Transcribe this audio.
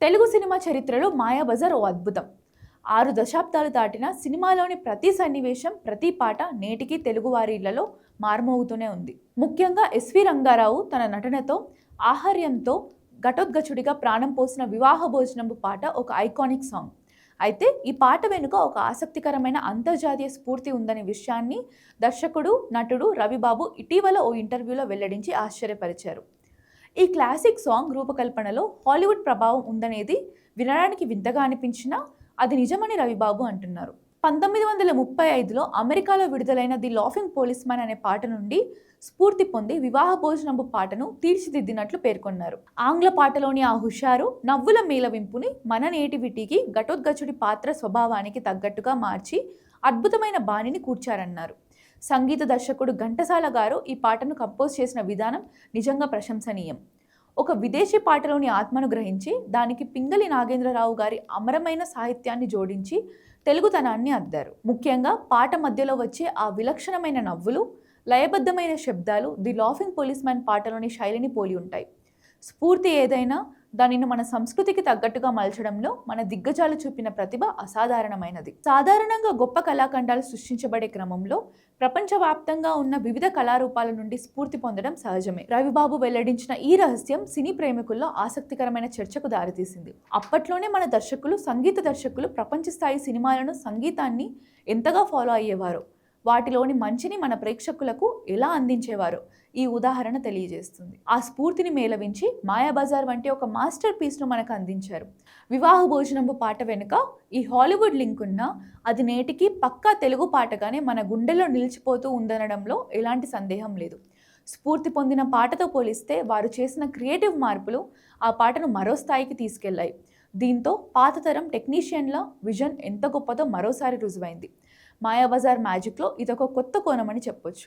Telugu cinema చరిత్రలో మాయాబజార్ ఓ అద్భుతం. 6 దశాబ్దాలు దాటిన సినిమాలోని ప్రతి సన్నివేశం, ప్రతి పాట నేటికీ తెలుగువారి ఇళ్లలో మార్మోగుతూనే ఉంది. ముఖ్యంగా ఎస్వి రంగారావు తన నటనతో, ఆహార్యంతో ఘటోత్కచుడిగా ప్రాణం పోసిన వివాహ భోజనంబు పాట ఒక ఐకానిక్ సాంగ్. అయితే ఈ పాట వెనుక ఒక ఆసక్తికరమైన అంతర్జాతీయ స్ఫూర్తి ఉందనే విషయాన్ని దర్శకుడు, నటుడు రవిబాబు ఇటీవల ఓ ఇంటర్వ్యూలో వెల్లడించి ఆశ్చర్యపరిచారు. ఈ క్లాసిక్ సాంగ్ రూపకల్పనలో హాలీవుడ్ ప్రభావం ఉందనేది వినడానికి వింతగా అనిపించినా అది నిజమని రవిబాబు అంటున్నారు. 1935లో అమెరికాలో విడుదలైన ది లాఫింగ్ పోలీస్ మ్యాన్ అనే పాట నుండి స్ఫూర్తి పొంది వివాహ భోజనంబు పాటను తీర్చిదిద్దినట్లు పేర్కొన్నారు. ఆంగ్ల పాటలోని ఆ హుషారు, నవ్వుల మేళవింపుని మన నేటివిటీకి, ఘటోత్కచుడి పాత్ర స్వభావానికి తగ్గట్టుగా మార్చి అద్భుతమైన బాణిని కూర్చారన్నారు. సంగీత దర్శకుడు ఘంటసాల గారు ఈ పాటను కంపోజ్ చేసిన విధానం నిజంగా ప్రశంసనీయం. ఒక విదేశీ పాటలోని ఆత్మను గ్రహించి దానికి పింగళి నాగేంద్రరావు గారి అమరమైన సాహిత్యాన్ని జోడించి తెలుగుతనాన్ని అద్దారు. ముఖ్యంగా పాట మధ్యలో వచ్చే ఆ విలక్షణమైన నవ్వులు, లయబద్ధమైన శబ్దాలు ది లాఫింగ్ పోలీస్ మ్యాన్ పాటలోని శైలిని పోలి ఉంటాయి. స్ఫూర్తి ఏదైనా దానిని మన సంస్కృతికి తగ్గట్టుగా మలచడంలో మన దిగ్గజాలు చూపిన ప్రతిభ అసాధారణమైనది. సాధారణంగా గొప్ప కళాఖండాలు సృష్టించబడే క్రమంలో ప్రపంచవ్యాప్తంగా ఉన్న వివిధ కళారూపాల నుండి స్ఫూర్తి పొందడం సహజమే. రవిబాబు వెల్లడించిన ఈ రహస్యం సినీ ప్రేమికుల్లో ఆసక్తికరమైన చర్చకు దారితీసింది. అప్పట్లోనే మన దర్శకులు, సంగీత దర్శకులు ప్రపంచ స్థాయి సినిమాలను, సంగీతాన్ని ఎంతగా ఫాలో అయ్యేవారో, వాటిలోని మంచిని మన ప్రేక్షకులకు ఎలా అందించేవారో ఈ ఉదాహరణ తెలియజేస్తుంది. ఆ స్ఫూర్తిని మేళవించి మాయాబజార్ వంటి ఒక మాస్టర్ పీస్ను మనకు అందించారు. వివాహ భోజనంబు పాట వెనుక ఈ హాలీవుడ్ లింక్ ఉన్నా అది నేటికి పక్కా తెలుగు పాటగానే మన గుండెల్లో నిలిచిపోతూ ఉందనడంలో ఎలాంటి సందేహం లేదు. స్ఫూర్తి పొందిన పాటతో పోలిస్తే వారు చేసిన క్రియేటివ్ మార్పులు ఆ పాటను మరో స్థాయికి తీసుకెళ్లాయి. దీంతో పాత తరం టెక్నీషియన్ల విజన్ ఎంత గొప్పదో మరోసారి రుజువైంది. మాయాబజార్ మ్యాజిక్లో ఇదొక కొత్త కోణమని చెప్పొచ్చు.